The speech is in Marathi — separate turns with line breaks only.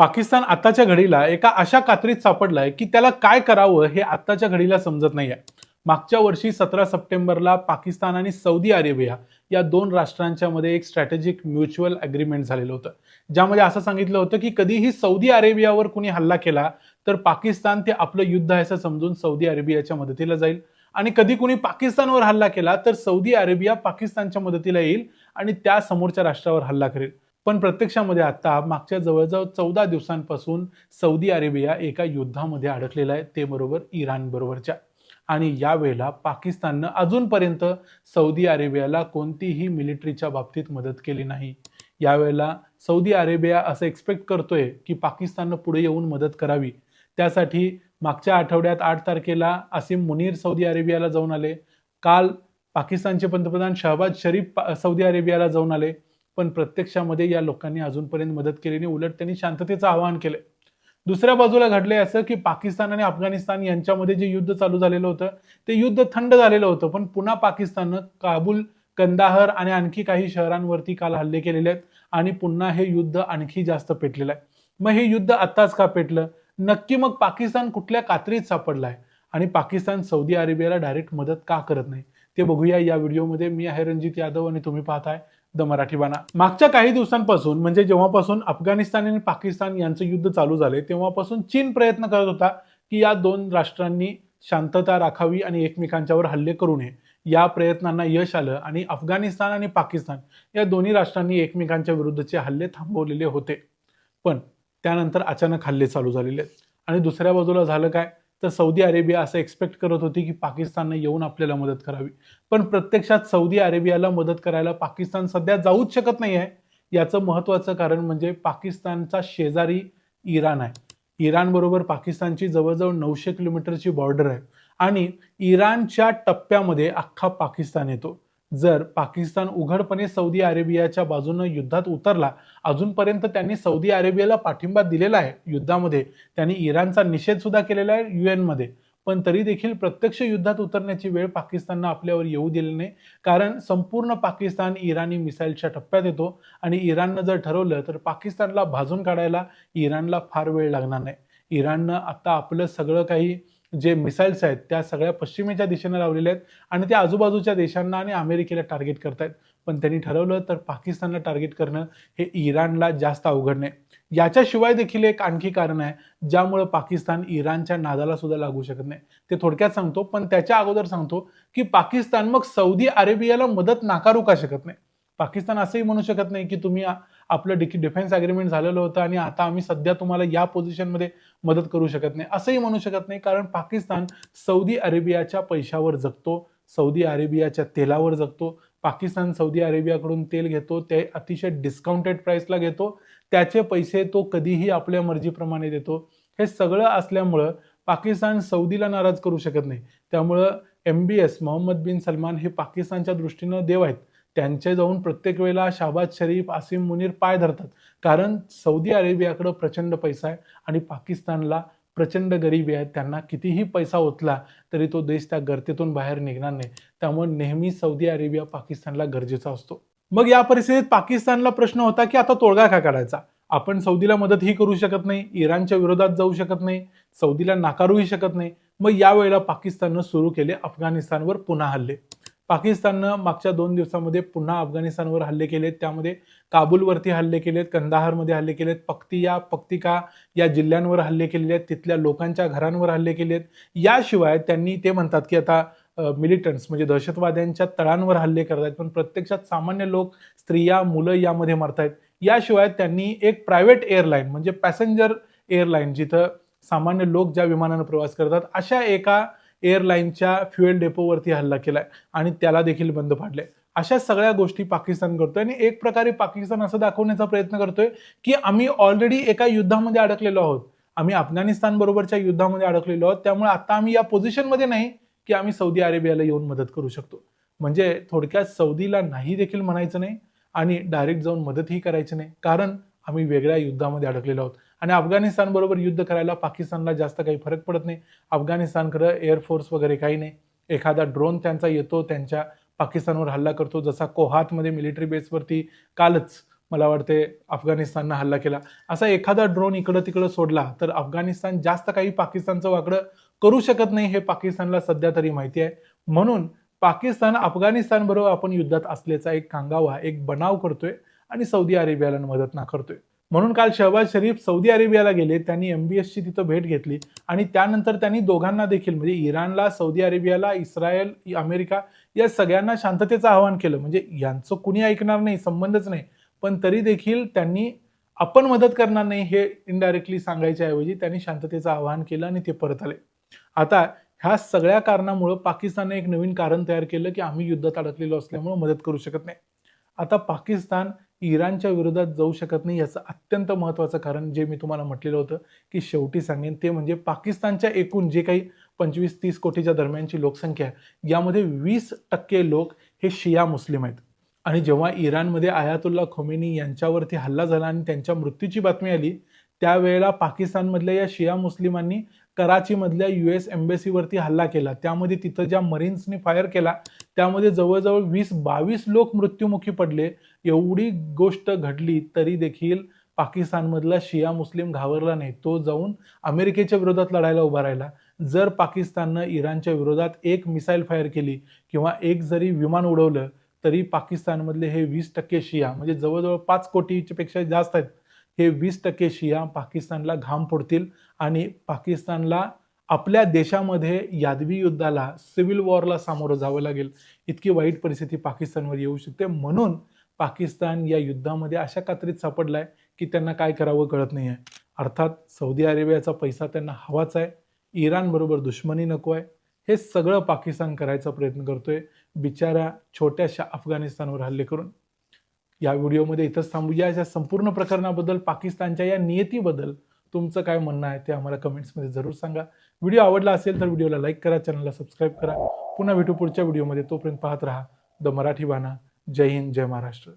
पाकिस्तान आताच्या घडीला एका अशा कात्रीत सापडलाय की त्याला काय करावं हे आताच्या घडीला समजत नाहीये. मागच्या वर्षी 17 सप्टेंबरला पाकिस्तान आणि सौदी अरेबिया या दोन राष्ट्रांच्या मध्ये एक स्ट्रॅटेजिक म्युच्युअल अग्रीमेंट झालेलं होतं, ज्यामध्ये असं सांगितलं होतं की कधीही सौदी अरेबियावर कुणी हल्ला केला तर पाकिस्तान ते आपलं युद्ध आहे असं समजून सौदी अरेबियाच्या मदतीला जाईल, आणि कधी कुणी पाकिस्तानवर हल्ला केला तर सौदी अरेबिया पाकिस्तानच्या मदतीला येईल आणि त्या समोरच्या राष्ट्रावर हल्ला करेल. पण प्रत्यक्षामध्ये आता मागच्या जवळजवळ 14 दिवसांपासून सौदी अरेबिया एका युद्धामध्ये अडकलेला आहे, ते बरोबर इराण बरोबरच्या. आणि यावेळेला पाकिस्ताननं अजूनपर्यंत सौदी अरेबियाला कोणतीही मिलिटरीच्या बाबतीत मदत केली नाही. यावेळेला सौदी अरेबिया असं एक्सपेक्ट करतोय की पाकिस्ताननं पुढे येऊन मदत करावी. त्यासाठी मागच्या आठवड्यात 8 तारखेला असीम मुनीर सौदी अरेबियाला जाऊन आले. काल पाकिस्तानचे पंतप्रधान शहबाज शरीफ सौदी अरेबियाला जाऊन आले. पण प्रत्यक्षामध्ये या लोकांनी अजूनपर्यंत मदत केली नाही, उलट त्यांनी शांततेचं आवाहन केलं. दुसऱ्या बाजूला घडलंय असं की पाकिस्तान आणि अफगाणिस्तान यांच्यामध्ये जे युद्ध चालू झालेलं होतं ते युद्ध थंड झालेलं होतं, पण पुन्हा पाकिस्ताननं काबूल, कंदाहर आणि आणखी काही शहरांवरती काल हल्ले केलेले आहेत आणि पुन्हा हे युद्ध आणखी जास्त पेटलेलं आहे. मग हे युद्ध आताच का पेटलं? नक्की मग पाकिस्तान कुठल्या कात्रीत सापडलाय आणि पाकिस्तान सौदी अरेबियाला डायरेक्ट मदत का करत नाही ते बघूया या व्हिडिओमध्ये. मी आहे रणजित यादव आणि तुम्ही पाहताय द मराठी बाणा. मागच्या काही दिवसांपासून म्हणजे जेव्हापासून अफगाणिस्तान आणि पाकिस्तान यांचं युद्ध चालू झाले तेव्हापासून चीन प्रयत्न करत होता की या दोन राष्ट्रांनी शांतता राखावी आणि एकमेकांच्यावर हल्ले करू नये. या प्रयत्नांना यश आलं आणि अफगाणिस्तान आणि पाकिस्तान या दोन्ही राष्ट्रांनी एकमेकांच्या विरुद्धचे हल्ले थांबवलेले होते. पण त्यानंतर अचानक हल्ले चालू झालेले आहेत. आणि दुसऱ्या बाजूला झालं काय, तर सौदी अरेबिया असं एक्सपेक्ट करत होती की पाकिस्तानने येऊन आपल्याला मदत करावी. पण प्रत्यक्षात सौदी अरेबियाला मदत करायला पाकिस्तान सध्या जाऊच शकत नाही आहे. याचं महत्त्वाचं कारण म्हणजे पाकिस्तानचा शेजारी इराण आहे. इराण बरोबर पाकिस्तानची जवळजवळ 900 किलोमीटरची बॉर्डर आहे आणि इराणच्या टप्प्यामध्ये अख्खा पाकिस्तान येतो. जर पाकिस्तान उघडपणे सौदी अरेबियाच्या बाजूने युद्धात उतरला, अजूनपर्यंत त्यांनी सौदी अरेबियाला पाठिंबा दिलेला आहे युद्धामध्ये, त्यांनी इराणचा निषेध सुद्धा केलेला आहे UN मध्ये, पण तरी देखील प्रत्यक्ष युद्धात उतरण्याची वेळ पाकिस्ताननं आपल्यावर येऊ दिली नाही. कारण संपूर्ण पाकिस्तान इराणी मिसाईलच्या टप्प्यात येतो आणि इराणनं जर ठरवलं तर पाकिस्तानला भाजून काढायला इराणला फार वेळ लागणार नाही. इराणनं आता आपलं सगळं काही जे मिसाईल्स आहेत त्या सगळ्या पश्चिमेच्या दिशेने लावलेल्या आहेत आणि त्या आजूबाजूच्या देशांना आणि अमेरिकेला टार्गेट करतायत. पण त्यांनी ठरवलं तर पाकिस्तानला टार्गेट करणं हे इराणला जास्त अवघड नाही. याच्याशिवाय देखील एक आणखी कारण आहे ज्यामुळे पाकिस्तान इराणच्या नादाला सुद्धा लागू शकत नाही. ते थोडक्यात सांगतो, पण त्याच्या अगोदर सांगतो की पाकिस्तान मग सौदी अरेबियाला मदत नाकारू का शकत नाही. पाकिस्तान असंही म्हणू शकत नाही की तुम्ही आपलं डिफेन्स अग्रीमेंट झालेलं होतं आणि आता आम्ही सध्या तुम्हाला या पोझिशनमध्ये मदत करू शकत नाही, असंही म्हणू शकत नाही. कारण पाकिस्तान सौदी अरेबियाच्या पैशावर जगतो, सौदी अरेबियाच्या तेलावर जगतो. पाकिस्तान सौदी अरेबियाकडून तेल घेतो, ते अतिशय डिस्काउंटेड प्राइसला घेतो, त्याचे पैसे तो कधीही आपल्या मर्जीप्रमाणे देतो. हे सगळं असल्यामुळं पाकिस्तान सौदीला नाराज करू शकत नाही. त्यामुळं MBS मोहम्मद बिन सलमान हे पाकिस्तानच्या दृष्टीनं देव आहेत. त्यांचे जाऊन प्रत्येक वेळेला शहबाज शरीफ, आसिम मुनीर पाय धरतात. कारण सौदी अरेबियाकडे प्रचंड पैसा आहे आणि पाकिस्तानला प्रचंड गरिबी आहे. त्यांना कितीही पैसा ओतला तरी तो देश त्या गर्तेतून बाहेर निघणार नाही. त्यामुळे नेहमी सौदी अरेबिया पाकिस्तानला गरजेचा असतो. मग या परिस्थितीत पाकिस्तानला प्रश्न होता की आता तोडगा काय काढायचा. आपण सौदीला मदतही करू शकत नाही, इराणच्या विरोधात जाऊ शकत नाही, सौदीला नाकारूही शकत नाही. मग यावेळेला पाकिस्ताननं सुरू केले अफगाणिस्तानवर पुन्हा हल्ले. पाकिस्ताननं मागच्या 2 दिवसामध्ये पुन्हा अफगाणिस्तानवर हल्ले केलेत. त्यामध्ये काबूलवरती हल्ले केलेत, कंदाहारमध्ये हल्ले केलेत, पक्तिका या जिल्ह्यांवर हल्ले केलेले आहेत, तिथल्या लोकांच्या घरांवर हल्ले केलेत. याशिवाय त्यांनी ते म्हणतात की आता मिलिटंट्स म्हणजे दहशतवाद्यांच्या तळांवर हल्ले करतायत, पण प्रत्यक्षात सामान्य लोक, स्त्रिया, मुलं यामध्ये मरतायत. याशिवाय त्यांनी एक प्रायव्हेट एअरलाईन म्हणजे पॅसेंजर एअरलाईन, जिथं सामान्य लोक ज्या विमानानं प्रवास करतात अशा एका एअरलाईनच्या फ्युएल डेपोवरती हल्ला केलाय आणि त्याला देखील बंद पाडले. अशा सगळ्या गोष्टी पाकिस्तान करतोय आणि एक प्रकारे पाकिस्तान असं दाखवण्याचा प्रयत्न करतोय की आम्ही ऑलरेडी एका युद्धामध्ये अडकलेलो आहोत, आम्ही अफगाणिस्तान बरोबरच्या युद्धामध्ये अडकलेलो आहोत, त्यामुळे आता आम्ही या पोझिशनमध्ये नाही की आम्ही सौदी अरेबियाला येऊन मदत करू शकतो. म्हणजे थोडक्यात सौदीला नाही देखील म्हणायचं नाही आणि डायरेक्ट जाऊन मदतही करायची नाही, कारण आम्ही वेगळ्या युद्धामध्ये अडकलेलो आहोत. आणि अफगाणिस्तान बरोबर युद्ध करायला पाकिस्तानला जास्त काही फरक पडत नाही. अफगाणिस्तानकडे एअरफोर्स वगैरे काही नाही. एखादा ड्रोन त्यांचा येतो, त्यांच्या पाकिस्तानवर हल्ला करतो, जसा कोहातमध्ये मिलिटरी बेसवरती कालच मला वाटते अफगाणिस्ताननं हल्ला केला, असा एखादा ड्रोन इकडं तिकडं सोडला तर अफगाणिस्तान जास्त काही पाकिस्तानचं वाकडं करू शकत नाही, हे पाकिस्तानला सध्या तरी माहिती आहे. म्हणून पाकिस्तान अफगाणिस्तान बरोबर आपण युद्धात असल्याचा एक कांगावा, एक बनाव करतोय आणि सौदी अरेबियाला मदत करतोय. म्हणून काल शहबाज शरीफ सौदी अरेबियाला गेले, त्यांनी MBSची तिथं भेट घेतली आणि त्यानंतर त्यांनी दोघांना देखील, म्हणजे इराणला, सौदी अरेबियाला, इस्रायल, अमेरिका या सगळ्यांना शांततेचं आवाहन केलं. म्हणजे यांचं कुणी ऐकणार नाही, संबंधच नाही, पण तरी देखील त्यांनी आपण मदत करणार नाही हे इनडायरेक्टली सांगायच्या ऐवजी त्यांनी शांततेचं आवाहन केलं आणि ते परत आले. आता ह्या सगळ्या कारणामुळे पाकिस्तानने एक नवीन कारण तयार केलं की आम्ही युद्धात अडकलेलो असल्यामुळे मदत करू शकत नाही. आता पाकिस्तान इराणच्या विरोधात जाऊ शकत नाही याचं अत्यंत महत्त्वाचं कारण जे मी तुम्हाला म्हटलेलं होतं की शेवटी सांगेन ते म्हणजे पाकिस्तानच्या एकूण जे काही 25-30 कोटीच्या दरम्यानची लोकसंख्या आहे, यामध्ये 20% लोक हे शिया मुस्लिम आहेत. आणि जेव्हा इराणमध्ये आयातुल्ला खोमेनी यांच्यावरती हल्ला झाला आणि त्यांच्या मृत्यूची बातमी आली, त्यावेळेला पाकिस्तानमधल्या या शिया मुस्लिमांनी कराचीमधल्या US एम्बेसीवरती हल्ला केला. त्यामध्ये तिथं ज्या मरीन्सनी फायर केला त्यामध्ये जवळजवळ 20-22 लोक मृत्युमुखी पडले. एवढी गोष्ट घडली तरी देखील पाकिस्तानमधला शिया मुस्लिम घाबरला नाही. तो जाऊन अमेरिकेच्या विरोधात लढायला उभा राहिला. जर पाकिस्ताननं इराणच्या विरोधात एक मिसाईल फायर केली किंवा एक जरी विमान उडवलं तरी पाकिस्तानमधले हे 20% शिया, म्हणजे जवळजवळ 5 कोटीच्या पेक्षा जास्त आहेत, हे 20% शिया पाकिस्तानला घाम फोडतील आणि पाकिस्तानला आपल्या देशामध्ये यादवी युद्धाला, सिव्हिल वॉरला सामोरं जावं लागेल. इतकी वाईट परिस्थिती पाकिस्तानवर येऊ शकते. म्हणून पाकिस्तान या युद्धामध्ये अशा कात्रीत सापडलाय की त्यांना काय करावं कळत नाहीये. अर्थात सौदी अरेबियाचा पैसा त्यांना हवाच आहे, इराण बरोबर दुश्मनी नको आहे, हे सगळं पाकिस्तान करायचा प्रयत्न करतोय बिचाऱ्या छोट्याशा अफगाणिस्तानवर हल्ले करून. या व्हिडिओमध्ये इथंच थांबूया. या संपूर्ण प्रकरणाबद्दल, पाकिस्तानच्या या नियतीबद्दल तुमचं काय म्हणणं आहे ते आम्हाला कमेंट्समध्ये जरूर सांगा. व्हिडिओ आवडला असेल तर व्हिडिओला लाईक करा, चॅनलला सबस्क्राईब करा. पुन्हा भेटू पुढच्या व्हिडिओमध्ये. तोपर्यंत पाहत राहा द मराठी बाणा. जय हिंद, जय महाराष्ट्र.